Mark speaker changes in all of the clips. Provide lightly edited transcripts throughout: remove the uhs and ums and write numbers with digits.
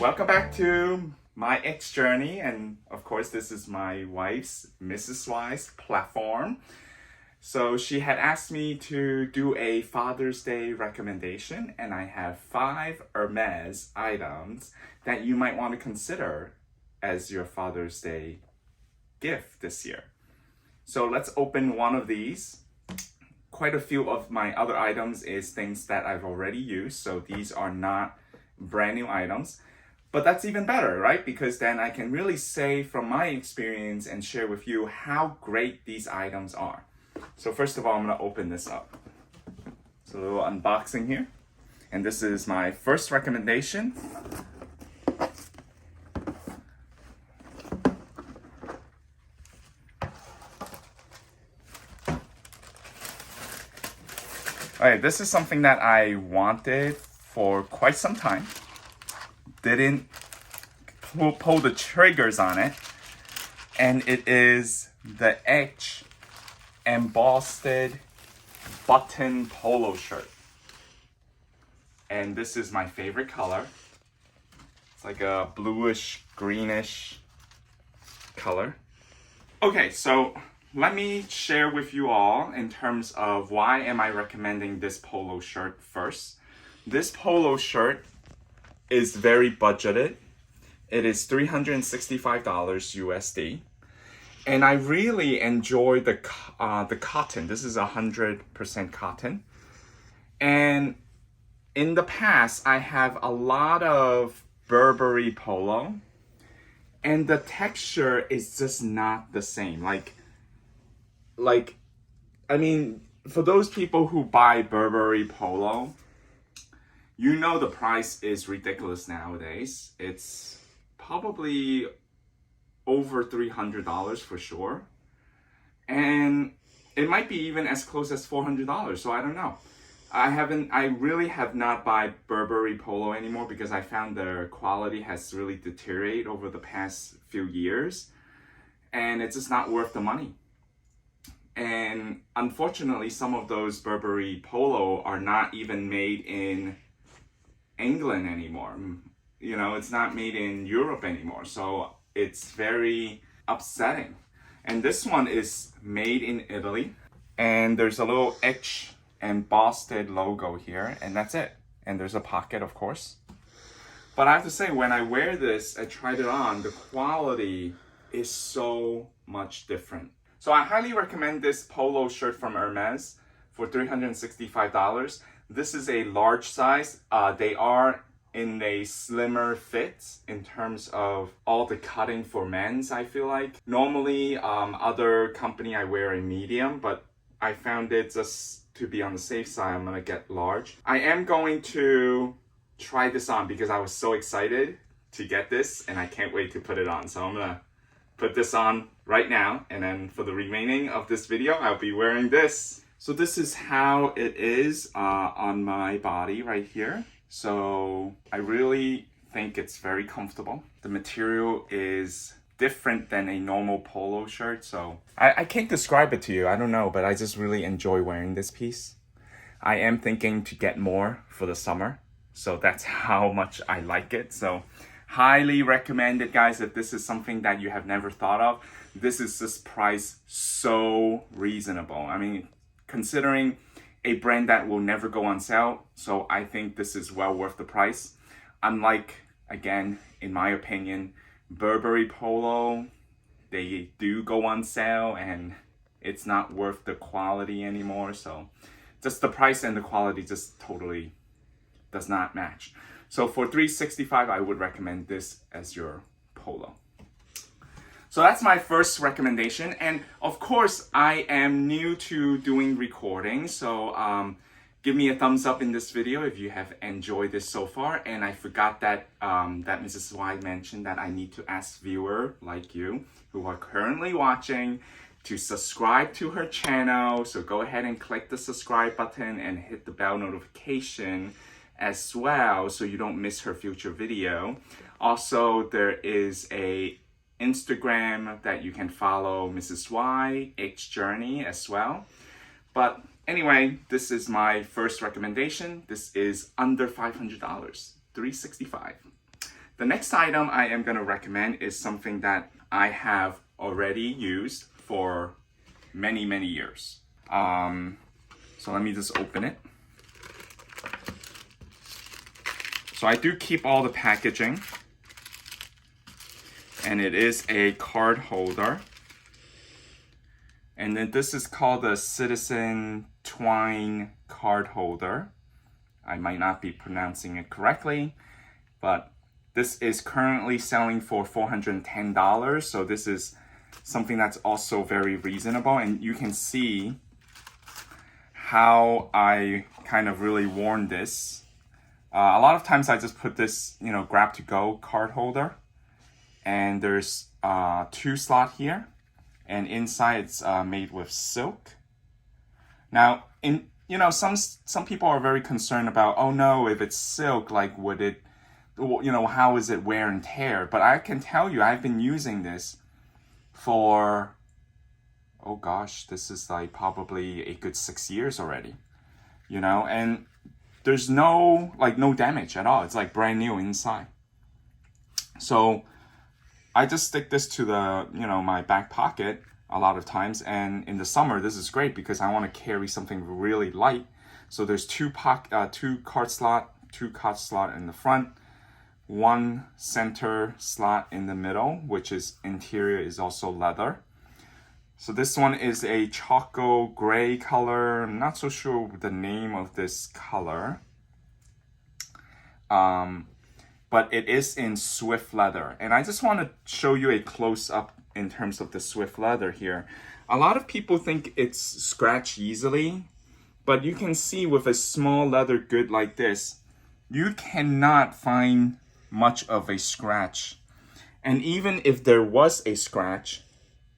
Speaker 1: Welcome back to my X journey, and of course this is my wife's, Mrs. Y's platform. So she had asked me to do a Father's Day recommendation, and I have 5 Hermès items that you might want to consider as your Father's Day gift this year. So let's open one of these. Quite a few of my other items is things that I've already used, so these are not brand new items. But that's even better, right? Because then I can really say from my experience and share with you how great these items are. So first of all, I'm gonna open this up. It's a little unboxing here. And this is my first recommendation. Alright, this is something that I wanted for quite some time. Didn't pull the triggers on it, and it is the Embossed button polo shirt, and this is my favorite color. It's like a bluish greenish color. Okay, so let me share with you all in terms of why am I recommending this polo shirt first. This polo shirt is very budgeted. It is $365 USD. And I really enjoy the cotton. This is 100% cotton. And in the past, I have a lot of Burberry polo. And the texture is just not the same. I mean, for those people who buy Burberry polo, you know the price is ridiculous nowadays. It's probably over $300 for sure. And it might be even as close as $400, so I don't know. I really have not bought Burberry polo anymore because I found their quality has really deteriorated over the past few years. And it's just not worth the money. And unfortunately, some of those Burberry polo are not even made in England anymore. You know, it's not made in Europe anymore, so it's very upsetting. And this one is made in Italy, and there's a little embossed logo here, and that's it. And there's a pocket, of course. But I have to say, when I wear this, I tried it on, the quality is so much different. So I highly recommend this polo shirt from Hermès for $365. This is a large size. They are in a slimmer fit in terms of all the cutting for men's, I feel like. Normally, other company I wear a medium, but I found it just to be on the safe side, I'm gonna get large. I am going to try this on because I was so excited to get this and I can't wait to put it on. So I'm gonna put this on right now, and then for the remaining of this video, I'll be wearing this. So this is how it is on my body right here. So I really think it's very comfortable. The material is different than a normal polo shirt. So I can't describe it to you. I don't know, but I just really enjoy wearing this piece. I am thinking to get more for the summer. So that's how much I like it. So highly recommend it, guys, if this is something that you have never thought of. This is just priced so reasonable. I mean, considering a brand that will never go on sale, so I think this is well worth the price. Unlike, again, in my opinion, Burberry polo, they do go on sale and it's not worth the quality anymore. So just the price and the quality just totally does not match. So for $365, I would recommend this as your polo. So that's my first recommendation. And of course, I am new to doing recording. So give me a thumbs up in this video if you have enjoyed this so far. And I forgot that that Mrs. Y mentioned that I need to ask viewer like you who are currently watching to subscribe to her channel. So go ahead and click the subscribe button and hit the bell notification as well so you don't miss her future video. Also, there is a Instagram that you can follow, Mrs. Y X Journey as well. But anyway, this is my first recommendation. This is under $500, $365. The next item I am going to recommend is something that I have already used for many, many years. So let me just open it. So I do keep all the packaging. And it is a card holder. And then this is called the Citizen Twine card holder. I might not be pronouncing it correctly, but this is currently selling for $410. So this is something that's also very reasonable. And you can see how I kind of really worn this. A lot of times I just put this, grab to go card holder. And there's 2 slots here. And inside it's made with silk. Now, some people are very concerned about, oh no, if it's silk, like would it, how is it wear and tear? But I can tell you, I've been using this for, oh gosh, this is like probably a good 6 years already, and there's no damage at all. It's like brand new inside. So I just stick this to the, my back pocket a lot of times. And in the summer, this is great because I want to carry something really light. So there's 2 card slot in the front, 1 center slot in the middle, which is interior is also leather. So this one is a choco gray color. I'm not so sure the name of this color. But it is in Swift leather. And I just want to show you a close-up in terms of the Swift leather here. A lot of people think it's scratched easily, but you can see with a small leather good like this, you cannot find much of a scratch. And even if there was a scratch,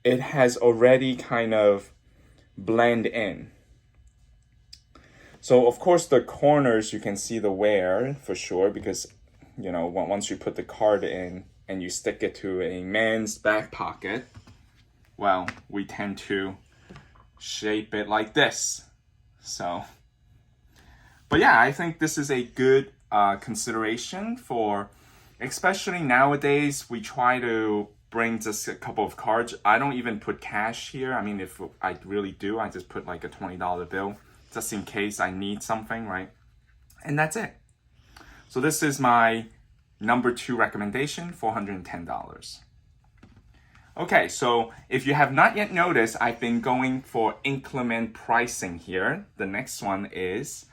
Speaker 1: it has already kind of blend in. So of course the corners, you can see the wear for sure, because once you put the card in and you stick it to a man's back pocket, well, we tend to shape it like this. So, but yeah, I think this is a good consideration for, especially nowadays, we try to bring just a couple of cards. I don't even put cash here. I mean, if I really do, I just put like a $20 bill just in case I need something, right? And that's it. So this is my number 2 recommendation, $410. Okay, so if you have not yet noticed, I've been going for increment pricing here. The next one is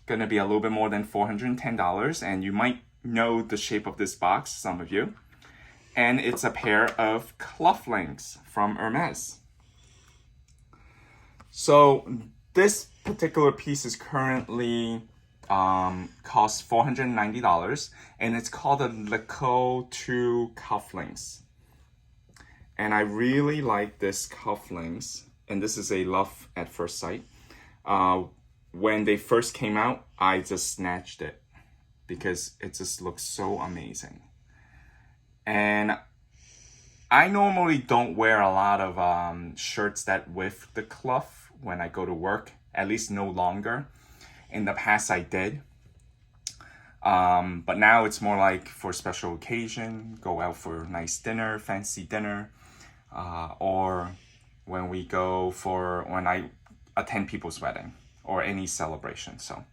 Speaker 1: gonna be a little bit more than $410, and you might know the shape of this box, some of you. And it's a pair of cufflinks from Hermès. So this particular piece is currently costs $490, and it's called the Licol 2 cufflinks. And I really like this cufflinks, and this is a love at first sight. When they first came out, I just snatched it because it just looks so amazing. And I normally don't wear a lot of shirts that with the cuff when I go to work, at least no longer. In the past I did, but now it's more like for special occasion, go out for a nice dinner, fancy dinner, or when I attend people's wedding or any celebration. So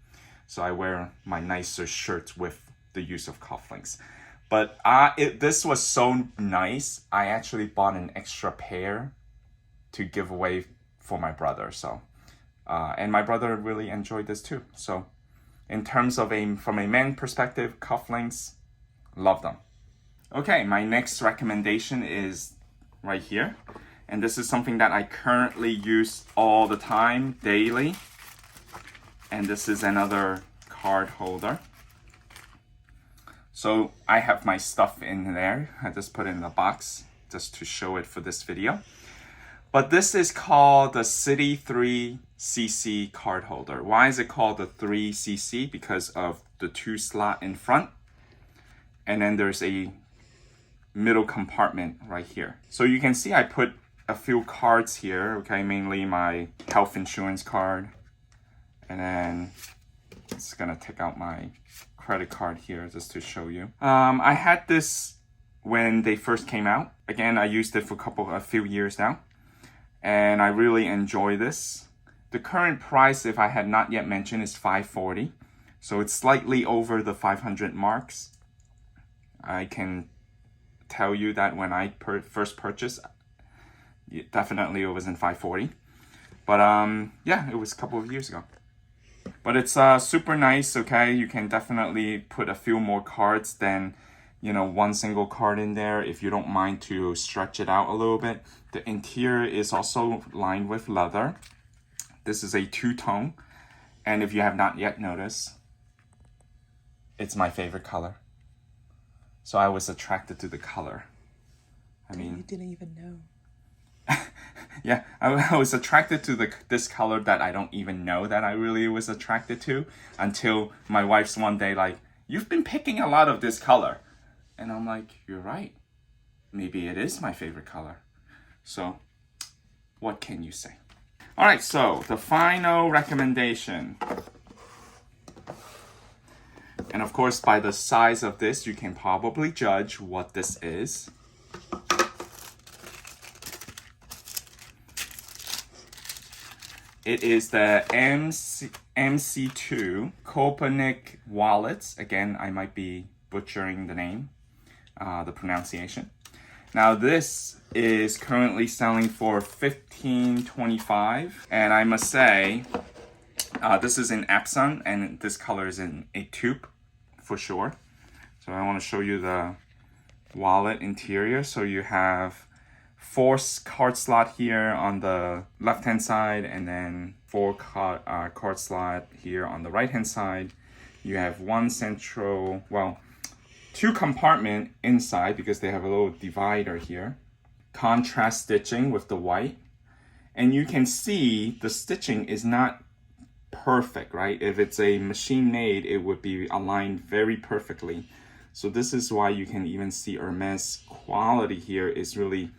Speaker 1: I wear my nicer shirts with the use of cufflinks. But this was so nice, I actually bought an extra pair to give away for my brother. So. And my brother really enjoyed this too. So in terms of from a man perspective, cufflinks, love them. Okay, my next recommendation is right here. And this is something that I currently use all the time, daily. And this is another card holder. So I have my stuff in there. I just put it in the box just to show it for this video. But this is called the City 3cc card holder. Why is it called the 3cc? Because of the 2 slot in front. And then there's a middle compartment right here. So you can see I put a few cards here, okay? Mainly my health insurance card. And then just gonna take out my credit card here just to show you. I had this when they first came out. Again, I used it for a few years now, and I really enjoy this. The current price, if I had not yet mentioned, is $540, so it's slightly over the 500 marks. I can tell you that when I first purchased, definitely it was in $540, but yeah, it was a couple of years ago. But it's super nice. Okay, you can definitely put a few more cards than, you know, one single card in there if you don't mind to stretch it out a little bit. The interior is also lined with leather. This is a two-tone, and if you have not yet noticed, it's my favorite color. So I was attracted to the color. I mean,
Speaker 2: you didn't even know.
Speaker 1: Yeah, I was attracted to this color that I don't even know that I really was attracted to until my wife's one day like, "You've been picking a lot of this color." And I'm like, "You're right. Maybe it is my favorite color." So, what can you say? All right, so the final recommendation. And of course, by the size of this, you can probably judge what this is. It is the MC² Copernic wallets. Again, I might be butchering the name, the pronunciation. Now this is currently selling for $15.25, and I must say, this is in Epsom, and this color is in a taupe for sure. So I want to show you the wallet interior. So you have 4 card slot here on the left hand side, and then 4 card slot here on the right hand side. You have 1 central, well, 2 compartment inside because they have a little divider here. Contrast stitching with the white, and you can see the stitching is not perfect, right? If it's a machine made, it would be aligned very perfectly. So this is why you can even see Hermes quality here is really,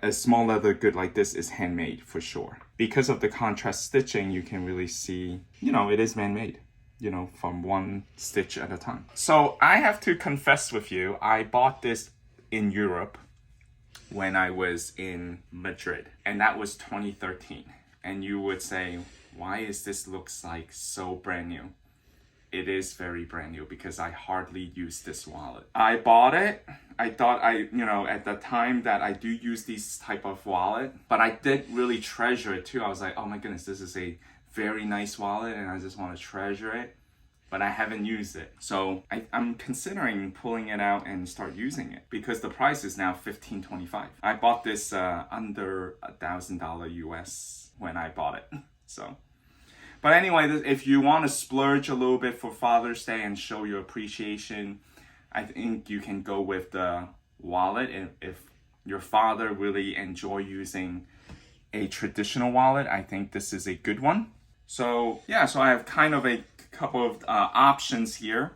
Speaker 1: a small leather good like this is handmade for sure. Because of the contrast stitching, you can really see, you know, it is man-made, you know, from one stitch at a time. So I have to confess with you, I bought this in Europe when I was in Madrid, and that was 2013. And you would say, why is this looks like so brand new? It is very brand new because I hardly use this wallet. I bought it. I thought at the time that I do use these type of wallet, but I did really treasure it too. I was like, oh my goodness, this is a very nice wallet and I just want to treasure it, but I haven't used it. So I'm considering pulling it out and start using it because the price is now $15.25. I bought this under $1,000 US when I bought it. So. But anyway, if you want to splurge a little bit for Father's Day and show your appreciation, I think you can go with the wallet. If your father really enjoy using a traditional wallet, I think this is a good one. So yeah, so I have kind of a couple of options here.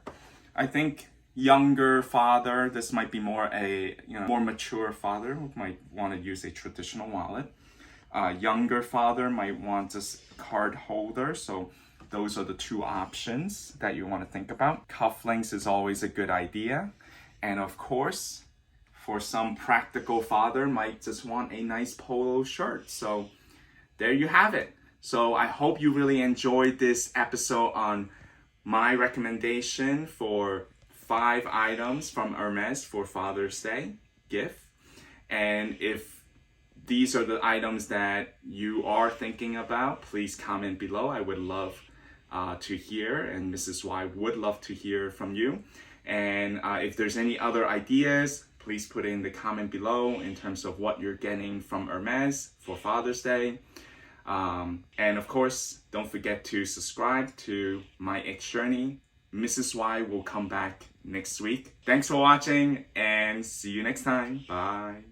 Speaker 1: I think younger father, this might be more a more mature father who might want to use a traditional wallet. Younger father might want a card holder, so those are the 2 options that you want to think about. Cufflinks is always a good idea, and of course, for some practical father might just want a nice polo shirt. So there you have it. So I hope you really enjoyed this episode on my recommendation for 5 items from Hermes for Father's Day gift, and if these are the items that you are thinking about, please comment below. I would love to hear, and Mrs. Y would love to hear from you. And if there's any other ideas, please put in the comment below in terms of what you're getting from Hermes for Father's Day. And of course, don't forget to subscribe to my X Journey. Mrs. Y will come back next week. Thanks for watching, and see you next time. Bye.